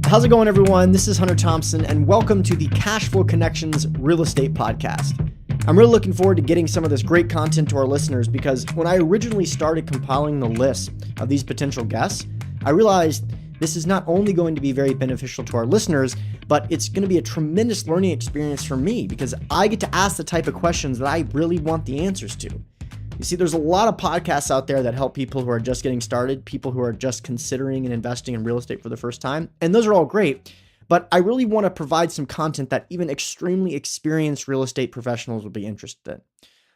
How's it going, everyone? This is Hunter Thompson, and welcome to the Cash Flow Connections Real Estate Podcast. I'm really looking forward to getting some of this great content to our listeners because when I originally started compiling the list of these potential guests, I realized this is not only going to be very beneficial to our listeners, but it's going to be a tremendous learning experience for me because I get to ask the type of questions that I really want the answers to. You see, there's a lot of podcasts out there that help people who are just getting started, people who are just considering and investing in real estate for the first time, and those are all great. But I really want to provide some content that even extremely experienced real estate professionals will be interested in.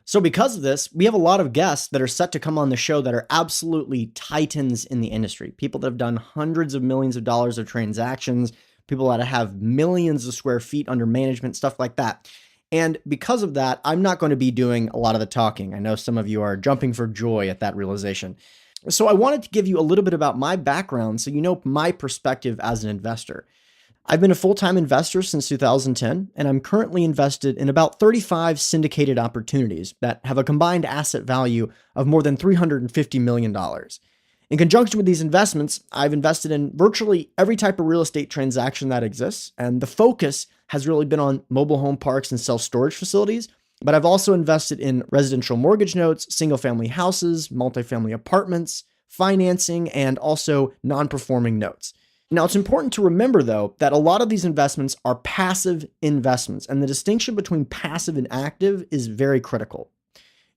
So because of this, we have a lot of guests that are set to come on the show that are absolutely titans in the industry. People that have done hundreds of millions of dollars of transactions, people that have millions of square feet under management, stuff like that. And because of that, I'm not going to be doing a lot of the talking. I know some of you are jumping for joy at that realization. So I wanted to give you a little bit about my background so you know my perspective as an investor. I've been a full-time investor since 2010, and I'm currently invested in about 35 syndicated opportunities that have a combined asset value of more than $350 million. In conjunction with these investments, I've invested in virtually every type of real estate transaction that exists, and the focus has really been on mobile home parks and self-storage facilities, but I've also invested in residential mortgage notes, single-family houses, multifamily apartments, financing, and also non-performing notes. Now, it's important to remember, though, that a lot of these investments are passive investments, and the distinction between passive and active is very critical.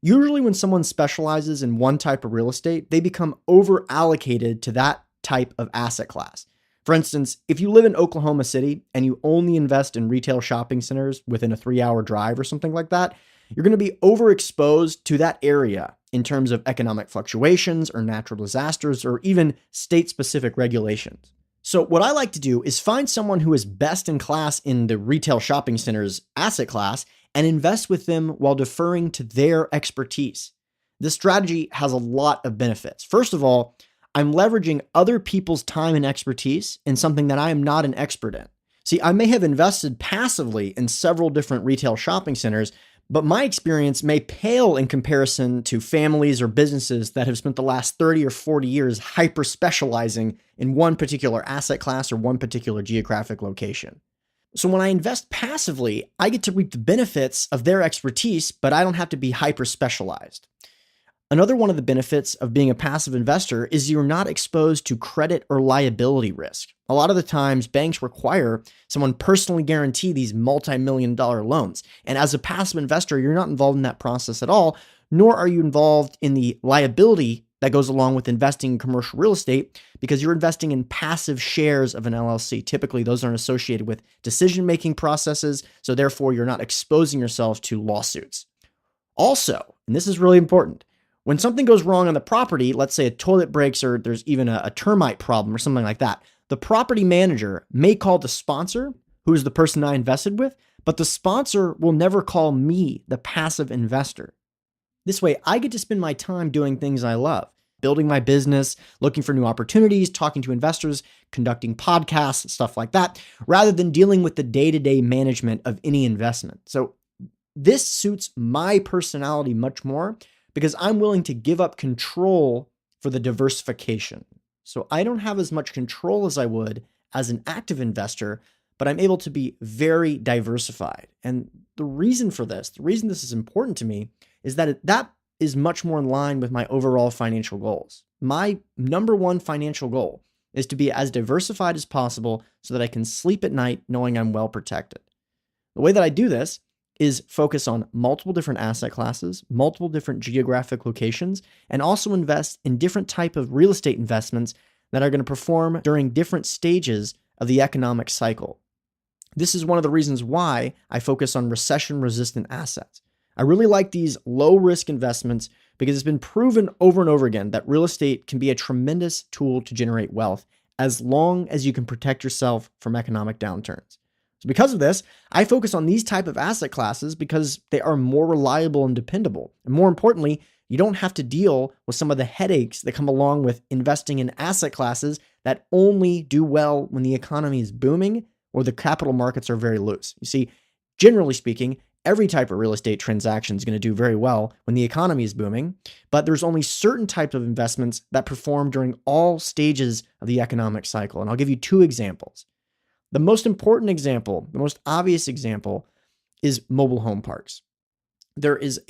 Usually when someone specializes in one type of real estate, they become over-allocated to that type of asset class. For instance, if you live in Oklahoma City and you only invest in retail shopping centers within a 3-hour drive or something like that, you're going to be overexposed to that area in terms of economic fluctuations or natural disasters or even state-specific regulations. So what I like to do is find someone who is best in class in the retail shopping center's asset class and invest with them while deferring to their expertise. This strategy has a lot of benefits. First of all, I'm leveraging other people's time and expertise in something that I am not an expert in. See, I may have invested passively in several different retail shopping centers, but my experience may pale in comparison to families or businesses that have spent the last 30 or 40 years hyper-specializing in one particular asset class or one particular geographic location. So when I invest passively, I get to reap the benefits of their expertise, but I don't have to be hyper-specialized. Another one of the benefits of being a passive investor is you're not exposed to credit or liability risk. A lot of the times, banks require someone personally guarantee these multi-million-dollar loans. And as a passive investor, you're not involved in that process at all, nor are you involved in the liability that goes along with investing in commercial real estate because you're investing in passive shares of an LLC. Typically, those aren't associated with decision-making processes, so therefore you're not exposing yourself to lawsuits. Also, and this is really important, when something goes wrong on the property, let's say a toilet breaks or there's even a termite problem or something like that, the property manager may call the sponsor, who is the person I invested with, but the sponsor will never call me, the passive investor. This way, I get to spend my time doing things I love, building my business, looking for new opportunities, talking to investors, conducting podcasts, stuff like that, rather than dealing with the day-to-day management of any investment. So this suits my personality much more because I'm willing to give up control for the diversification. So I don't have as much control as I would as an active investor, but I'm able to be very diversified. And the reason for this, the reason this is important to me is that that is much more in line with my overall financial goals. My number one financial goal is to be as diversified as possible so that I can sleep at night knowing I'm well protected. The way that I do this is focus on multiple different asset classes, multiple different geographic locations, and also invest in different type of real estate investments that are going to perform during different stages of the economic cycle. This is one of the reasons why I focus on recession-resistant assets. I really like these low-risk investments because it's been proven over and over again that real estate can be a tremendous tool to generate wealth as long as you can protect yourself from economic downturns. So because of this, I focus on these type of asset classes because they are more reliable and dependable. And more importantly, you don't have to deal with some of the headaches that come along with investing in asset classes that only do well when the economy is booming or the capital markets are very loose. You see, generally speaking, every type of real estate transaction is going to do very well when the economy is booming, but there's only certain types of investments that perform during all stages of the economic cycle. And I'll give you two examples. The most important example, the most obvious example is mobile home parks. There is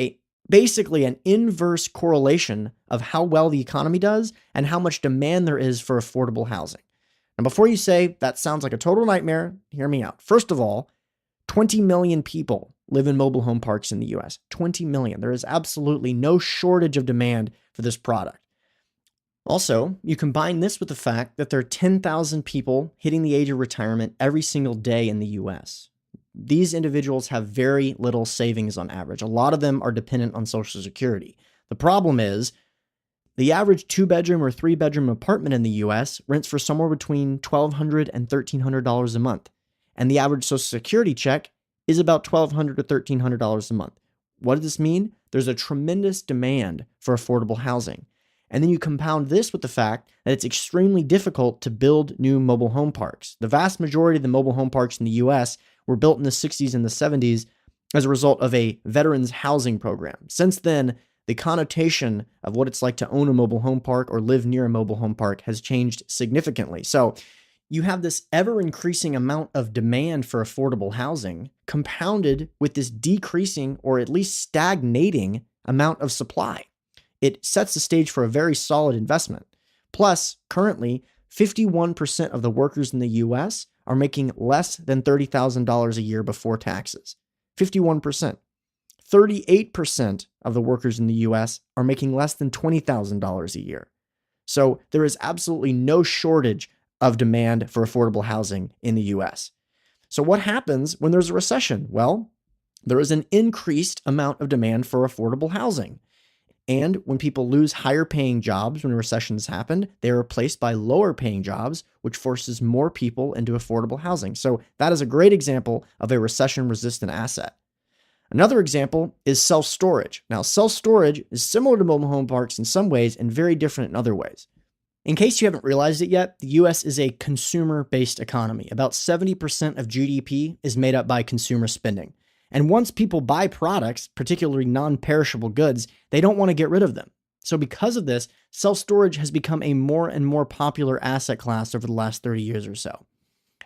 basically an inverse correlation of how well the economy does and how much demand there is for affordable housing. Now, before you say that sounds like a total nightmare, hear me out. First of all, 20 million people live in mobile home parks in the US. 20 million. There is absolutely no shortage of demand for this product. Also, you combine this with the fact that there are 10,000 people hitting the age of retirement every single day in the US. These individuals have very little savings on average. A lot of them are dependent on Social Security. The problem is the average 2-bedroom or 3-bedroom apartment in the US rents for somewhere between $1,200 and $1,300 a month. And the average Social Security check is about $1,200 to $1,300 a month. What does this mean? There's a tremendous demand for affordable housing. And then you compound this with the fact that it's extremely difficult to build new mobile home parks. The vast majority of the mobile home parks in the US were built in the 60s and the 70s as a result of a veterans housing program. Since then, the connotation of what it's like to own a mobile home park or live near a mobile home park has changed significantly. So you have this ever-increasing amount of demand for affordable housing compounded with this decreasing or at least stagnating amount of supply. It sets the stage for a very solid investment. Plus, currently, 51% of the workers in the US are making less than $30,000 a year before taxes. 51%. 38% of the workers in the US are making less than $20,000 a year. So there is absolutely no shortage of demand for affordable housing in the US. So what happens when there's a recession? Well, there is an increased amount of demand for affordable housing. And when people lose higher paying jobs when recessions happen, they are replaced by lower paying jobs, which forces more people into affordable housing. So that is a great example of a recession-resistant asset. Another example is self-storage. Now, self-storage is similar to mobile home parks in some ways and very different in other ways. In case you haven't realized it yet, the US is a consumer-based economy. About 70% of GDP is made up by consumer spending. And once people buy products, particularly non-perishable goods, they don't want to get rid of them. So because of this, self-storage has become a more and more popular asset class over the last 30 years or so.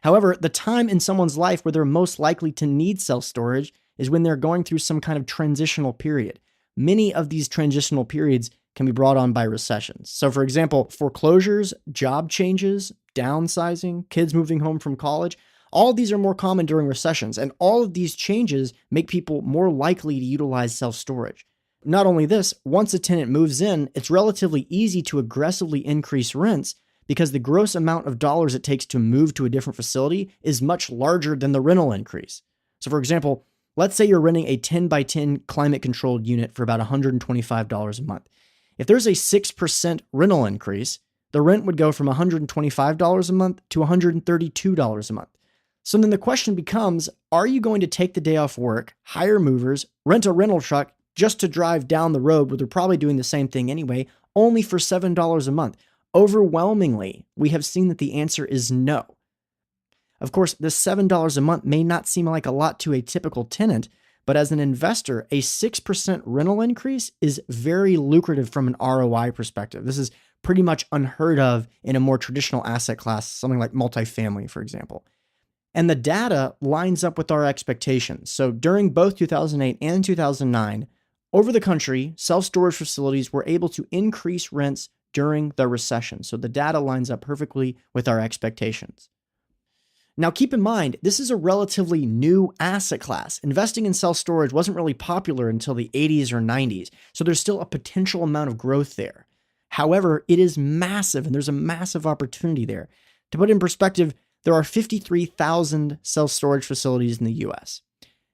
However, the time in someone's life where they're most likely to need self-storage is when they're going through some kind of transitional period. Many of these transitional periods can be brought on by recessions. So for example, foreclosures, job changes, downsizing, kids moving home from college, all of these are more common during recessions, and all of these changes make people more likely to utilize self-storage. Not only this, once a tenant moves in, it's relatively easy to aggressively increase rents because the gross amount of dollars it takes to move to a different facility is much larger than the rental increase. So for example, let's say you're renting a 10 by 10 climate-controlled unit for about $125 a month. If there's a 6% rental increase, the rent would go from $125 a month to $132 a month. So then the question becomes, are you going to take the day off work, hire movers, rent a rental truck just to drive down the road where they're probably doing the same thing anyway, only for $7 a month? Overwhelmingly, we have seen that the answer is no. Of course, this $7 a month may not seem like a lot to a typical tenant, but as an investor, a 6% rental increase is very lucrative from an ROI perspective. This is pretty much unheard of in a more traditional asset class, something like multifamily, for example. And the data lines up with our expectations. So during both 2008 and 2009, over the country, self-storage facilities were able to increase rents during the recession. So the data lines up perfectly with our expectations. Now, keep in mind, this is a relatively new asset class. Investing in self-storage wasn't really popular until the 80s or 90s, so there's still a potential amount of growth there. However, it is massive, and there's a massive opportunity there. To put it in perspective, there are 53,000 self-storage facilities in the US.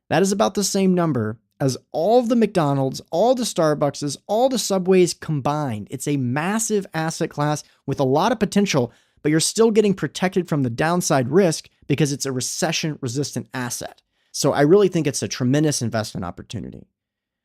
That is about the same number as all of the McDonald's, all the Starbucks, all the Subways combined. It's a massive asset class with a lot of potential, but you're still getting protected from the downside risk because it's a recession-resistant asset. So I really think it's a tremendous investment opportunity.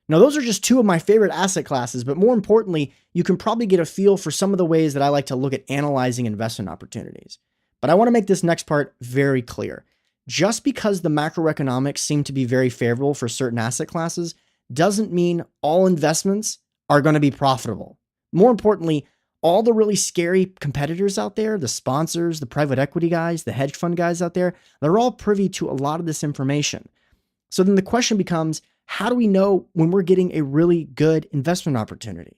Now, those are just two of my favorite asset classes, but more importantly, you can probably get a feel for some of the ways that I like to look at analyzing investment opportunities. But I want to make this next part very clear. Just because the macroeconomics seem to be very favorable for certain asset classes doesn't mean all investments are going to be profitable. More importantly, all the really scary competitors out there, the sponsors, the private equity guys, the hedge fund guys out there, they're all privy to a lot of this information. So then the question becomes, how do we know when we're getting a really good investment opportunity?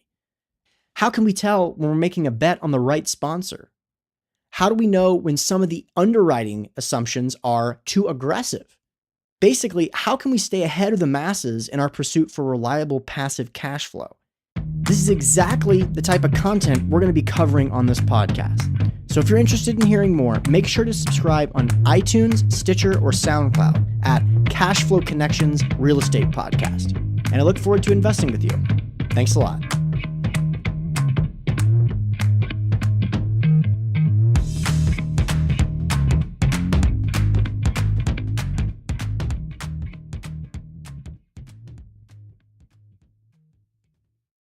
How can we tell when we're making a bet on the right sponsor? How do we know when some of the underwriting assumptions are too aggressive? Basically, how can we stay ahead of the masses in our pursuit for reliable passive cash flow? This is exactly the type of content we're going to be covering on this podcast. So if you're interested in hearing more, make sure to subscribe on iTunes, Stitcher, or SoundCloud at Cashflow Connections Real Estate Podcast. And I look forward to investing with you. Thanks a lot.